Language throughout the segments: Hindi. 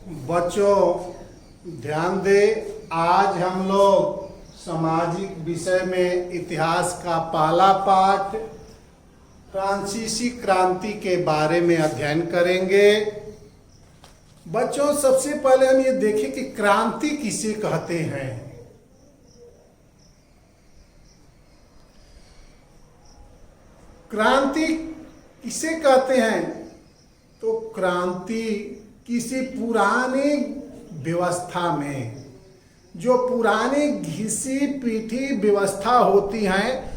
बच्चों ध्यान दे, आज हम लोग सामाजिक विषय में इतिहास का पहला पाठ फ्रांसीसी क्रांति के बारे में अध्ययन करेंगे। बच्चों सबसे पहले हम ये देखें कि क्रांति किसे कहते हैं। क्रांति किसे कहते हैं? तो क्रांति किसी पुराने व्यवस्था में, जो पुरानी घिसी पीठी व्यवस्था होती है,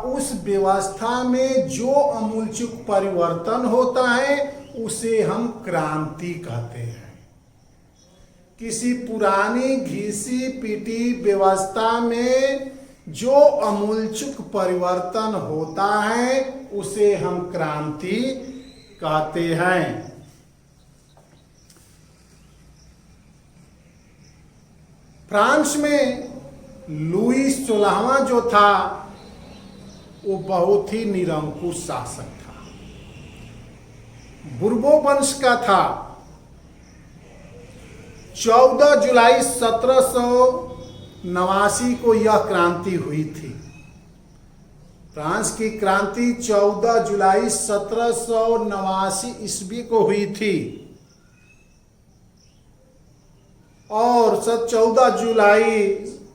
उस व्यवस्था में जो आमूलचूल परिवर्तन होता है उसे हम क्रांति कहते हैं। किसी पुरानी घिसी पीठी व्यवस्था में जो आमूलचूल परिवर्तन होता है उसे हम क्रांति कहते हैं। फ्रांस में लुई 16वां जो था वो बहुत ही निरंकुश शासक था, बुर्बो वंश का था। 14 जुलाई 1789 को यह क्रांति हुई थी। फ्रांस की क्रांति 14 जुलाई 1789 ईस्वी को हुई थी और 14 जुलाई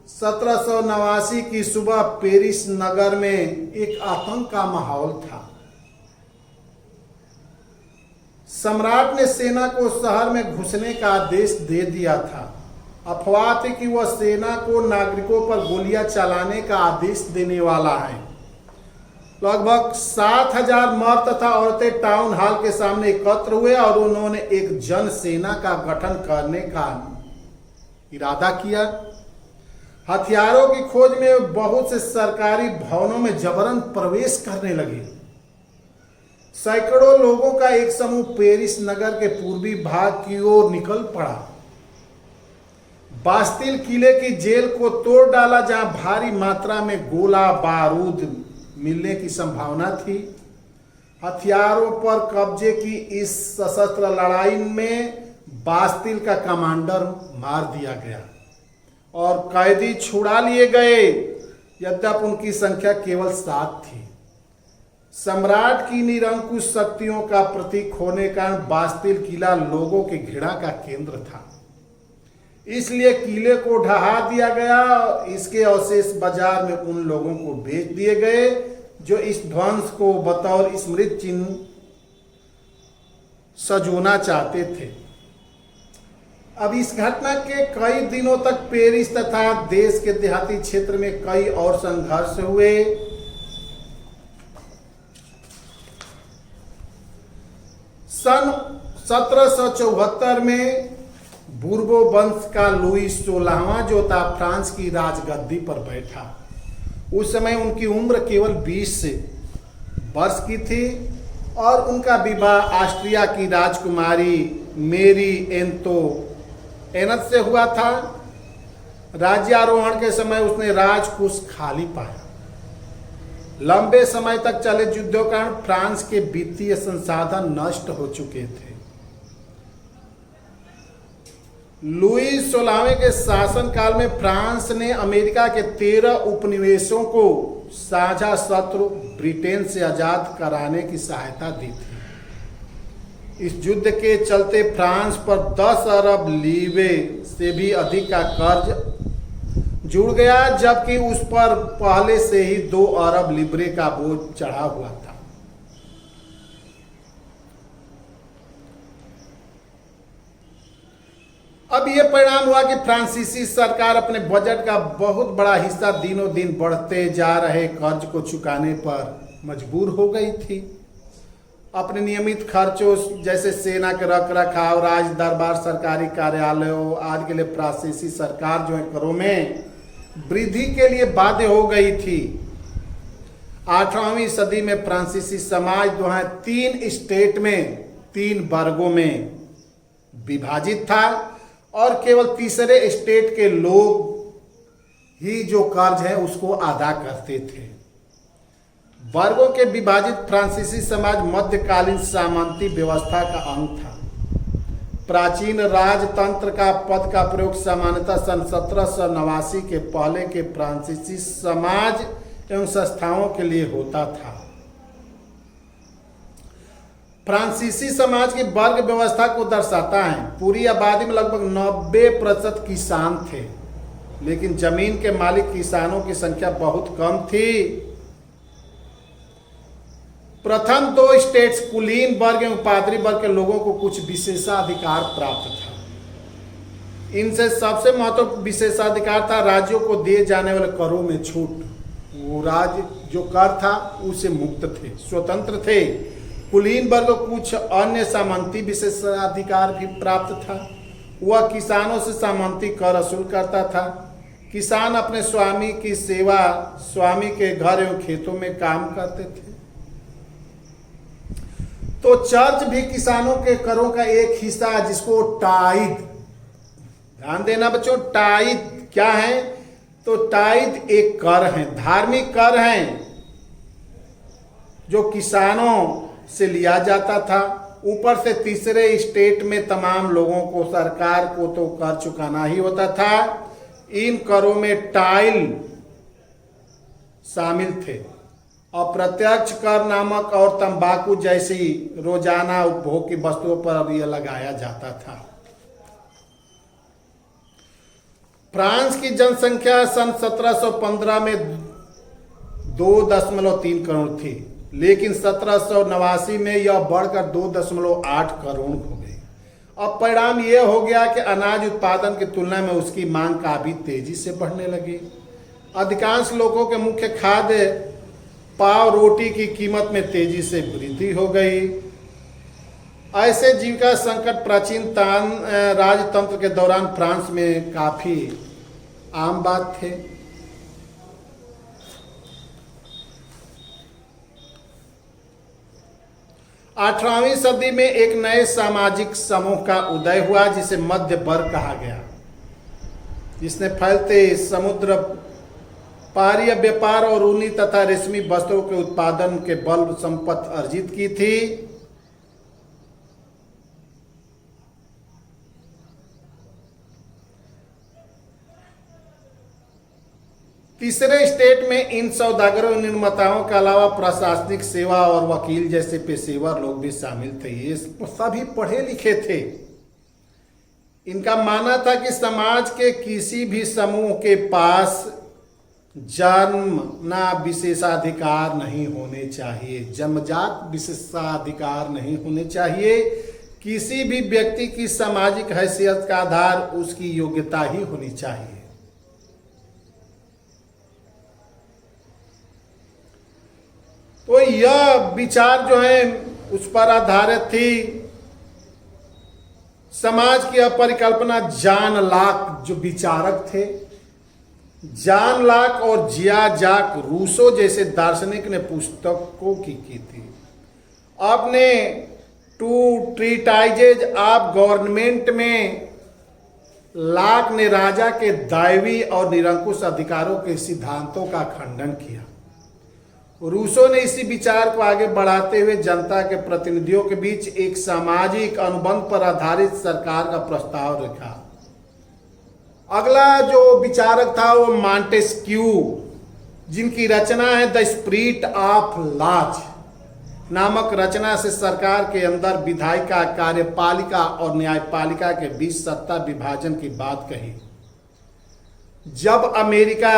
1789 की सुबह पेरिस नगर में एक आतंक का माहौल था। सम्राट ने सेना को शहर में घुसने का आदेश दे दिया था। अफवाह थी कि वह सेना को नागरिकों पर गोलियां चलाने का आदेश देने वाला है। लगभग 7000 मर्द तथा औरतें टाउन हॉल के सामने एकत्र हुए और उन्होंने एक जन सेना का गठन करने का इरादा किया। हथियारों की खोज में बहुत से सरकारी भवनों में जबरन प्रवेश करने लगे। सैकड़ों लोगों का एक समूह पेरिस नगर के पूर्वी भाग की ओर निकल पड़ा। बास्तिल किले की जेल को तोड़ डाला, जहां भारी मात्रा में गोला बारूद मिलने की संभावना थी। हथियारों पर कब्जे की इस सशस्त्र लड़ाई में बास्तिल का कमांडर मार दिया गया और कैदी छुड़ा लिए गए, यद्यपि उनकी संख्या केवल 7 थी। सम्राट की निरंकुश शक्तियों का प्रतीक होने के कारण बास्तिल किला लोगों की घृणा का केंद्र था, इसलिए किले को ढहा दिया गया। इसके अवशेष बाजार में उन लोगों को बेच दिए गए जो इस ध्वंस को बतौर स्मृति चिन्ह सजोना चाहते थे। अब इस घटना के कई दिनों तक पेरिस तथा देश के देहाती क्षेत्र में कई और संघर्ष हुए। सन 1774 में बुर्बो वंश का लुई 16वां जो था फ्रांस की राजगद्दी पर बैठा। उस समय उनकी उम्र केवल 20 वर्ष की थी और उनका विवाह ऑस्ट्रिया की राजकुमारी मेरी एंतोइनेट से हुआ था। राज्यारोहण के समय उसने राजकुश खाली पाया। लंबे समय तक चले युद्धों के कारण फ्रांस के वित्तीय संसाधन नष्ट हो चुके थे। लुई 16वें के शासनकाल में फ्रांस ने अमेरिका के 13 उपनिवेशों को साझा शत्रु ब्रिटेन से आजाद कराने की सहायता दी थी। इस युद्ध के चलते फ्रांस पर 10 अरब लीवे से भी अधिक का कर्ज जुड़ गया, जबकि उस पर पहले से ही 2 अरब लिब्रे का बोझ चढ़ा हुआ था। अब यह परिणाम हुआ कि फ्रांसीसी सरकार अपने बजट का बहुत बड़ा हिस्सा दिनों दिन बढ़ते जा रहे कर्ज को चुकाने पर मजबूर हो गई थी। अपने नियमित खर्चों जैसे सेना के रख रखाव, राज दरबार, सरकारी कार्यालयों आदि के लिए फ्रांसीसी सरकार जो है करों में वृद्धि के लिए बाध्य हो गई थी। 8वीं सदी में फ्रांसीसी समाज जो है 3 स्टेट में 3 वर्गों में विभाजित था और केवल तीसरे स्टेट के लोग ही जो कर्ज है उसको अदा करते थे। वर्गों के विभाजित फ्रांसीसी समाज मध्यकालीन सामंती व्यवस्था का अंग था। प्राचीन राजतंत्र का पद का प्रयोग सामान्यतः सन 1789 के पहले के फ्रांसीसी समाज एवं संस्थाओं के लिए होता था। फ्रांसीसी समाज की वर्ग व्यवस्था को दर्शाता है। पूरी आबादी में लगभग 90% किसान थे, लेकिन जमीन के मालिक किसानों की संख्या बहुत कम थी। प्रथम 2 स्टेट्स कुलीन वर्ग एवं पादरी वर्ग के लोगों को कुछ विशेषाधिकार प्राप्त था। इनसे सबसे महत्वपूर्ण विशेषाधिकार था राज्यों को दिए जाने वाले करों में छूट। वो राज्य जो कर था उसे मुक्त थे, स्वतंत्र थे। कुलीन वर्ग को कुछ अन्य सामंती विशेषाधिकार भी प्राप्त था। वह किसानों से सामंती कर वसूल करता था। किसान अपने स्वामी की सेवा, स्वामी के घर एवं खेतों में काम करते थे। तो चर्च भी किसानों के करों का एक हिस्सा, जिसको टाइद, ध्यान देना बच्चों, टाइद क्या है? तो टाइद एक कर है, धार्मिक कर है, जो किसानों से लिया जाता था। ऊपर से तीसरे स्टेट में तमाम लोगों को, सरकार को तो कर चुकाना ही होता था। इन करों में टाइल शामिल थे। अप्रत्यक्ष कर नमक और तंबाकू जैसी रोजाना उपभोग की वस्तुओं पर अब यह लगाया जाता था। फ्रांस की जनसंख्या सन 1715 में 2.3 करोड़ थी, लेकिन 1789 में यह बढ़कर 2.8 करोड़ हो गई। अब परिणाम यह हो गया कि अनाज उत्पादन की तुलना में उसकी मांग काफी तेजी से बढ़ने लगी। अधिकांश लोगों के मुख्य खाद्य पाव रोटी की कीमत में तेजी से वृद्धि हो गई। ऐसे जीविका संकट प्राचीन राजतंत्र के दौरान फ्रांस में काफी आम बात थे। आठवीं सदी में एक नए सामाजिक समूह का उदय हुआ, जिसे मध्य वर्ग कहा गया, जिसने फैलते समुद्र पारीय व्यापार और ऊनी तथा रेशमी वस्त्रों के उत्पादन के बल संपत्ति अर्जित की थी। तीसरे स्टेट में इन सौदागरों निर्माताओं के अलावा प्रशासनिक सेवा और वकील जैसे पेशेवर लोग भी शामिल थे। ये सभी पढ़े लिखे थे। इनका मानना था कि समाज के किसी भी समूह के पास जन्मना विशेषाधिकार नहीं होने चाहिए, जन्मजात विशेषाधिकार नहीं होने चाहिए। किसी भी व्यक्ति की सामाजिक हैसियत का आधार उसकी योग्यता ही होनी चाहिए। तो यह विचार जो है उस पर आधारित थी। समाज की अपरिकल्पना जॉन लॉक जो विचारक थे, जॉन लॉक और जिया जाक रूसो जैसे दार्शनिक ने पुस्तकों की थी। आपने 2 ट्रीटाइजेज ऑफ गवर्नमेंट में लॉक ने राजा के दैवी और निरंकुश अधिकारों के सिद्धांतों का खंडन किया। रूसो ने इसी विचार को आगे बढ़ाते हुए जनता के प्रतिनिधियों के बीच एक सामाजिक अनुबंध पर आधारित सरकार का प्रस्ताव रखा। अगला जो विचारक था वो मॉन्टेस्क्यू, जिनकी रचना है द स्पिरिट ऑफ लॉज नामक रचना से सरकार के अंदर विधायिका, कार्यपालिका और न्यायपालिका के बीच सत्ता विभाजन की बात कही। जब अमेरिका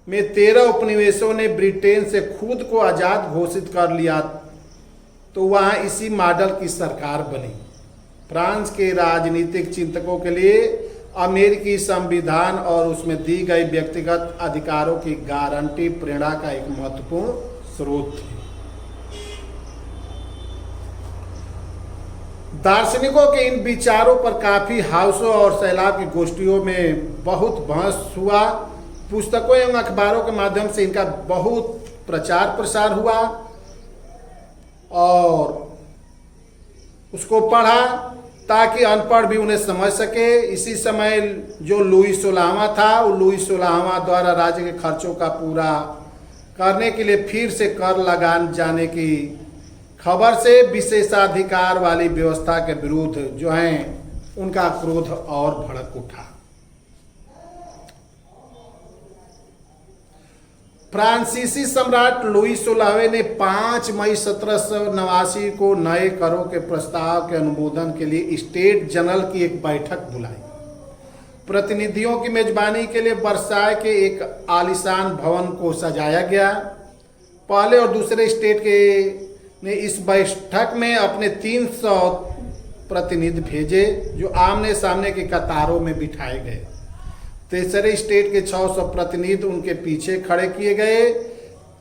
में 13 उपनिवेशों ने ब्रिटेन से खुद को आजाद घोषित कर लिया, तो वहां इसी मॉडल की सरकार बनी। फ्रांस के राजनीतिक चिंतकों के लिए अमेरिकी संविधान और उसमें दी गई व्यक्तिगत अधिकारों की गारंटी प्रेरणा का एक महत्वपूर्ण स्रोत थी। दार्शनिकों के इन विचारों पर काफी हाउसों और सैलाब की गोष्ठियों में बहुत बहस हुआ। पुस्तकों एवं अखबारों के माध्यम से इनका बहुत प्रचार प्रसार हुआ और उसको पढ़ा ताकि अनपढ़ भी उन्हें समझ सके। इसी समय जो लुई 16वां था, वो लुई 16वां द्वारा राज्य के खर्चों का पूरा करने के लिए फिर से कर लगान जाने की खबर से विशेषाधिकार वाली व्यवस्था के विरुद्ध जो है उनका क्रोध और भड़क उठा। फ्रांसीसी सम्राट लुई 16वें ने 5 मई 1789 को नए करों के प्रस्ताव के अनुमोदन के लिए स्टेट जनरल की एक बैठक बुलाई। प्रतिनिधियों की मेजबानी के लिए वर्साय के एक आलीशान भवन को सजाया गया। पहले और दूसरे स्टेट के ने इस बैठक में अपने 300 प्रतिनिधि भेजे जो आमने सामने की कतारों में बिठाए गए। तीसरे स्टेट के 600 प्रतिनिधि उनके पीछे खड़े किए गए।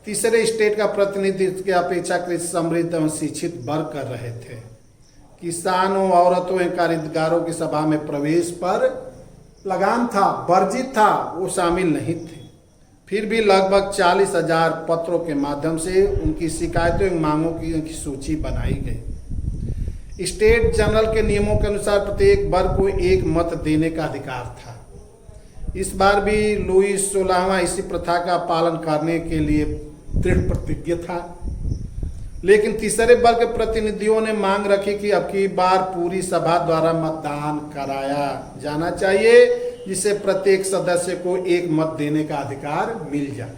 तीसरे स्टेट का प्रतिनिधित्व के अपेक्षाकृत समृद्ध एवं शिक्षित वर्ग कर रहे थे। किसानों, औरतों एवं कारीगरों की सभा में प्रवेश पर लगाम था, वर्जित था, वो शामिल नहीं थे। फिर भी लगभग 40,000 पत्रों के माध्यम से उनकी शिकायतों एवं मांगों की सूची बनाई गई। स्टेट जनरल के नियमों के अनुसार प्रत्येक वर्ग को एक मत देने का अधिकार था। इस बार भी लुई 16वां इसी प्रथा का पालन करने के लिए दृढ़ प्रतिज्ञ था, लेकिन तीसरे वर्ग के प्रतिनिधियों ने मांग रखी कि अब की बार पूरी सभा द्वारा मतदान कराया जाना चाहिए, जिससे प्रत्येक सदस्य को एक मत देने का अधिकार मिल जाए।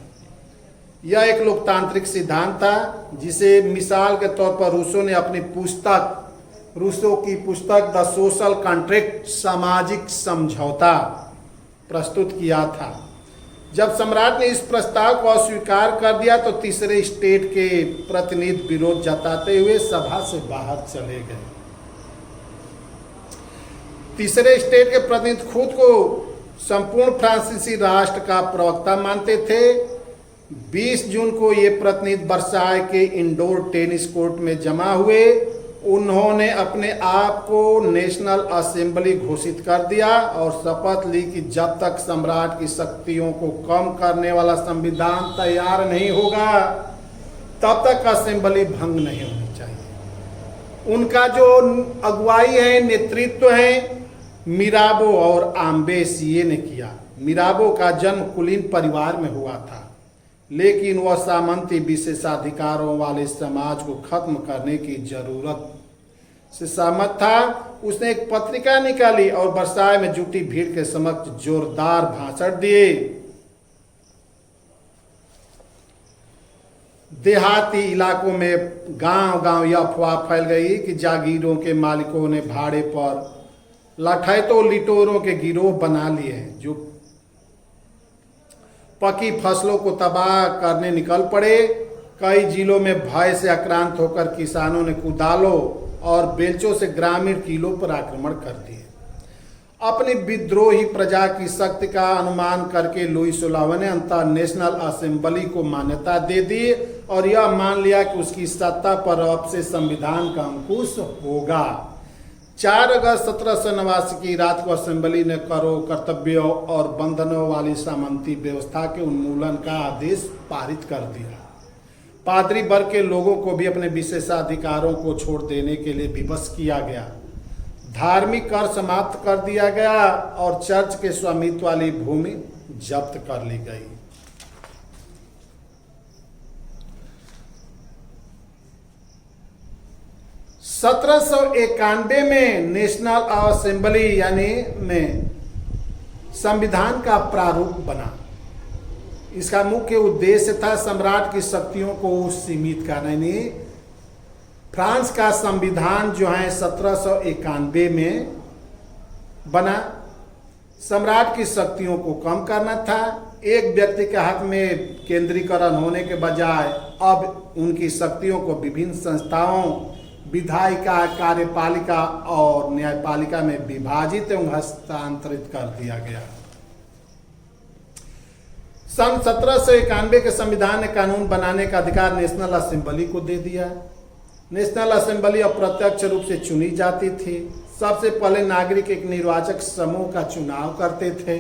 यह एक लोकतांत्रिक सिद्धांत था जिसे मिसाल के तौर पर रूसो की पुस्तक द सोशल कॉन्ट्रैक्ट सामाजिक समझौता प्रस्तुत किया था। जब सम्राट ने इस प्रस्ताव को अस्वीकार कर दिया तो तीसरे स्टेट के प्रतिनिधि विरोध जताते हुए सभा से बाहर चले गए। तीसरे स्टेट के प्रतिनिधि खुद को संपूर्ण फ्रांसीसी राष्ट्र का प्रवक्ता मानते थे। 20 जून को ये प्रतिनिधि वर्साय के इंडोर टेनिस कोर्ट में जमा हुए। उन्होंने अपने आप को नेशनल असेंबली घोषित कर दिया और शपथ ली कि जब तक सम्राट की शक्तियों को कम करने वाला संविधान तैयार नहीं होगा तब तक असेंबली भंग नहीं होनी चाहिए। उनका जो अगुवाई है, नेतृत्व है, मिराबो और आम्बेसिये ने किया। मिराबो का जन्म कुलीन परिवार में हुआ था, लेकिन वह सामंती विशेषाधिकारों वाले समाज को खत्म करने की जरूरत से सहमत था। उसने एक पत्रिका निकाली और वर्साय में जुटी भीड़ के समक्ष जोरदार भाषण दिए। देहाती इलाकों में गांव-गांव यह अफवाह फैल गई कि जागीरों के मालिकों ने भाड़े पर लठैतों लिटोरों के गिरोह बना लिए हैं जो पकी फसलों को तबाह करने निकल पड़े। कई जिलों में भय से आक्रांत होकर किसानों ने कुदालों और बेलचों से ग्रामीण किलों पर आक्रमण कर दिए। अपनी विद्रोही प्रजा की शक्ति का अनुमान करके लुई 16वें ने अंततः नेशनल असेंबली को मान्यता दे दी और यह मान लिया कि उसकी सत्ता पर अब से संविधान का अंकुश होगा। 4 अगस्त 1789 की रात को असेंबली ने करों, कर्तव्यों और बंधनों वाली सामंती व्यवस्था के उन्मूलन का आदेश पारित कर दिया। पादरी वर्ग के लोगों को भी अपने विशेषाधिकारों को छोड़ देने के लिए विवश किया गया। धार्मिक कर समाप्त कर दिया गया और चर्च के स्वामित्व वाली भूमि जब्त कर ली गई। (1791) में नेशनल असेंबली यानी में संविधान का प्रारूप बना। इसका मुख्य उद्देश्य था सम्राट की शक्तियों को सीमित करना। यानी फ्रांस का संविधान जो है 1791 में बना। सम्राट की शक्तियों को कम करना था। एक व्यक्ति के हाथ में केंद्रीकरण होने के बजाय अब उनकी शक्तियों को विभिन्न संस्थाओं, विधायिका, कार्यपालिका और न्यायपालिका में विभाजित एवं हस्तांतरित कर दिया गया। सन 1791 के संविधान ने कानून बनाने का अधिकार नेशनल असेंबली को दे दिया। नेशनल असेंबली अप्रत्यक्ष रूप से चुनी जाती थी। सबसे पहले नागरिक एक निर्वाचक समूह का चुनाव करते थे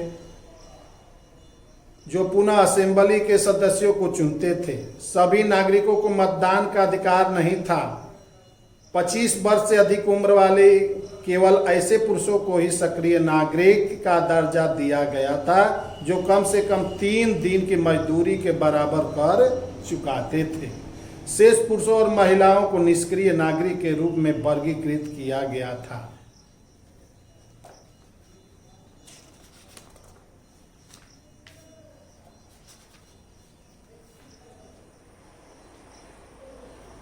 जो पुनः असेंबली के सदस्यों को चुनते थे। सभी नागरिकों को मतदान का अधिकार नहीं था। 25 वर्ष से अधिक उम्र वाले केवल ऐसे पुरुषों को ही सक्रिय नागरिक का दर्जा दिया गया था जो कम से कम 3 दिन की मजदूरी के बराबर कर चुकाते थे। शेष पुरुषों और महिलाओं को निष्क्रिय नागरिक के रूप में वर्गीकृत किया गया था।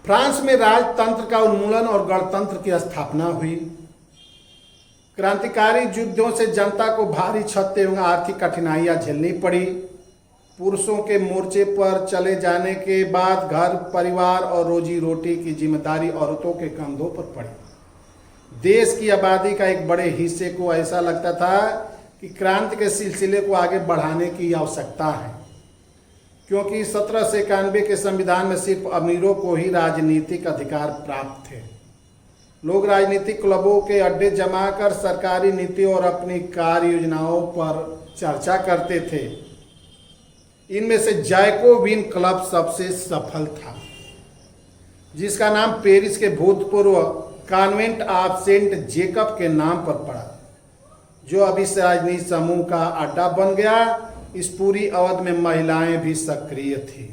फ्रांस में राजतंत्र का उन्मूलन और गणतंत्र की स्थापना हुई। क्रांतिकारी युद्धों से जनता को भारी क्षति एवं आर्थिक कठिनाइयां झेलनी पड़ी। पुरुषों के मोर्चे पर चले जाने के बाद घर परिवार और रोजी रोटी की जिम्मेदारी औरतों के कंधों पर पड़ी। देश की आबादी का एक बड़े हिस्से को ऐसा लगता था कि क्रांति के सिलसिले को आगे बढ़ाने की आवश्यकता है, क्योंकि 1791 के संविधान में सिर्फ अमीरों को ही राजनीतिक अधिकार प्राप्त थे। लोग राजनीतिक क्लबों के अड्डे जमाकर सरकारी नीति और अपनी कार्य योजनाओं पर चर्चा करते थे। इनमें से जैकोबिन क्लब सबसे सफल था, जिसका नाम पेरिस के भूतपूर्व कॉन्वेंट ऑफ सेंट जेकब के नाम पर पड़ा, जो अब इस राजनीतिक समूह का अड्डा बन गया। इस पूरी अवधि में महिलाएं भी सक्रिय थी।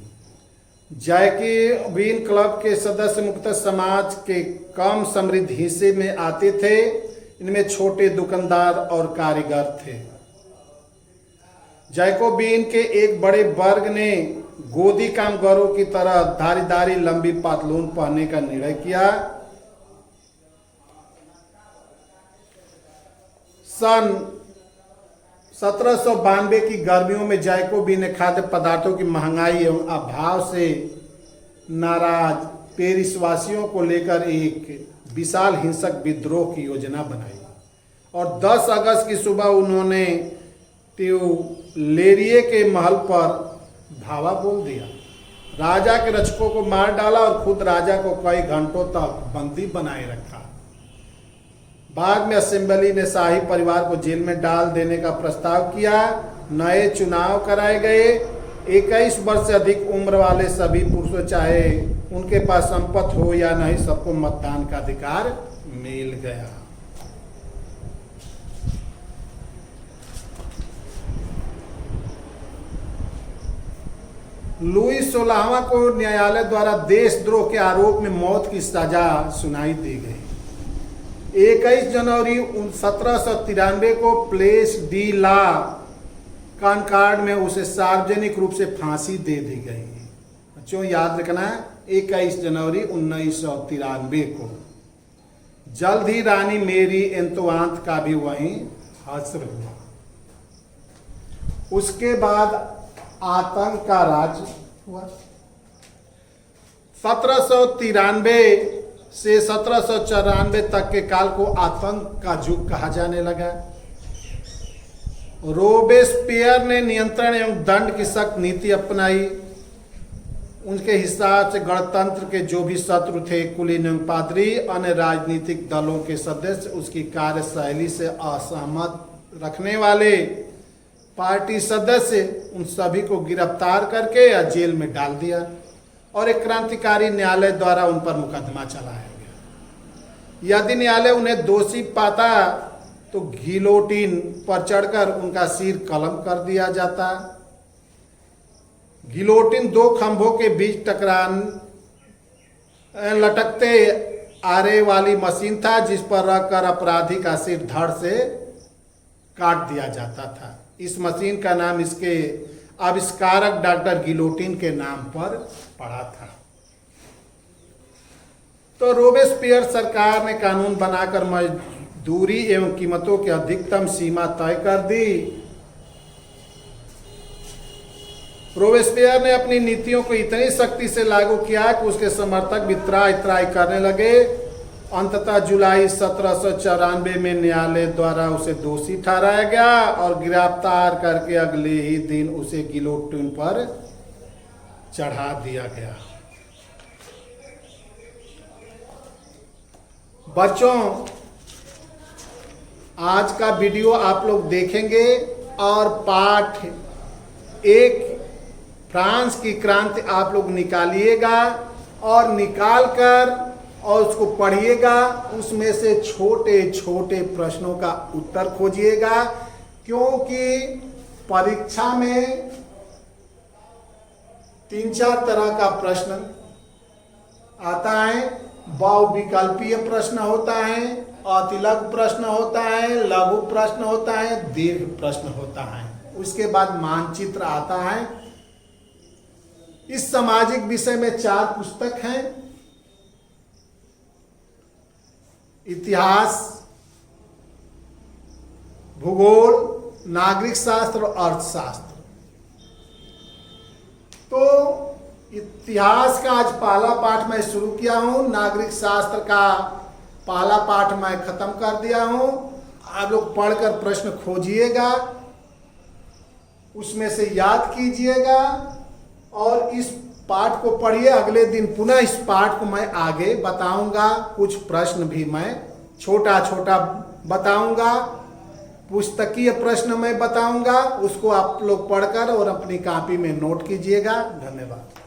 जैकोबिन क्लब के सदस्य मुख्यतः समाज के कम समृद्ध हिस्से में आते थे। इनमें छोटे दुकानदार और कारीगर थे। जैकोबिन के एक बड़े वर्ग ने गोदी कामगारों की तरह धारीदारी लंबी पतलून पहनने का निर्णय किया। सन 1792 की गर्मियों में जैकोबिन ने खाद्य पदार्थों की महंगाई एवं अभाव से नाराज पेरिस वासियों को लेकर एक विशाल हिंसक विद्रोह की योजना बनाई और 10 अगस्त की सुबह उन्होंने ट्यूलेरिये के महल पर धावा बोल दिया। राजा के रक्षकों को मार डाला और खुद राजा को कई घंटों तक बंदी बनाए रखा। बाद में असेंबली ने शाही परिवार को जेल में डाल देने का प्रस्ताव किया। नए चुनाव कराए गए। 21 वर्ष से अधिक उम्र वाले सभी पुरुषों, चाहे उनके पास संपत्ति हो या नहीं, सबको मतदान का अधिकार मिल गया। लुई 16वां को न्यायालय द्वारा देशद्रोह के आरोप में मौत की सजा सुनाई दी गई। 21 जनवरी 1793 को प्लेस डी ला कॉनकॉर्ड में उसे सार्वजनिक रूप से फांसी दे दी गई। बच्चों याद रखना, 21 जनवरी 1993 को। जल्द ही रानी मेरी एंतोवांत का भी वहीं हश्र हुआ। उसके बाद आतंक का राज हुआ। 1793 से 1794 तक के काल को आतंक का युग कहा जाने लगा। रोबेस्पियर ने नियंत्रण एवं दंड की सख्त नीति अपनाई। उनके हिसाब से गणतंत्र के जो भी शत्रु थे, कुलीन एवं पादरी, अन्य राजनीतिक दलों के सदस्य, उसकी कार्यशैली से असहमत रखने वाले पार्टी सदस्य, उन सभी को गिरफ्तार करके या जेल में डाल दिया और एक क्रांतिकारी न्यायालय द्वारा उन पर मुकदमा चलाया गया। यदि न्यायालय उन्हें दोषी पाता तो गिलोटिन पर चढ़कर उनका सिर कलम कर दिया जाता। गिलोटिन 2 खंभों के बीच लटकते आरे वाली मशीन था, जिस पर रखकर अपराधी का सिर धड़ से काट दिया जाता था। इस मशीन का नाम इसके आविष्कारक डॉक्टर गिलोटिन के नाम पर पड़ा था। तो रोबेस्पियर सरकार ने कानून बनाकर मजदूरी एवं कीमतों की अधिकतम सीमा तय कर दी। रोबेस्पियर ने अपनी नीतियों को इतनी सख्ती से लागू किया कि उसके समर्थक भी त्राई त्राई करने लगे। अंततः जुलाई 1794 में न्यायालय द्वारा उसे दोषी ठहराया गया और गिरफ्तार करके अगले ही दिन उसे गिलोटिन पर चढ़ा दिया गया। बच्चों, आज का वीडियो आप लोग देखेंगे और पाठ 1 फ्रांस की क्रांति आप लोग निकालिएगा और निकालकर और उसको पढ़िएगा। उसमें से छोटे छोटे प्रश्नों का उत्तर खोजिएगा, क्योंकि परीक्षा में 3-4 तरह का प्रश्न आता है, बहुविकल्पीय प्रश्न होता है, अतिलघु प्रश्न होता है, लघु प्रश्न होता है, दीर्घ प्रश्न होता है। उसके बाद मानचित्र आता है। इस सामाजिक विषय में 4 पुस्तक हैं, इतिहास, भूगोल, नागरिक शास्त्र और अर्थशास्त्र। तो इतिहास का आज पहला पाठ मैं शुरू किया हूं, नागरिक शास्त्र का पहला पाठ मैं खत्म कर दिया हूं। आप लोग पढ़कर प्रश्न खोजिएगा, उसमें से याद कीजिएगा और इस पाठ को पढ़िए। अगले दिन पुनः इस पाठ को मैं आगे बताऊंगा, कुछ प्रश्न भी मैं छोटा छोटा बताऊंगा, पुस्तकीय प्रश्न मैं बताऊंगा, उसको आप लोग पढ़कर और अपनी कॉपी में नोट कीजिएगा। धन्यवाद।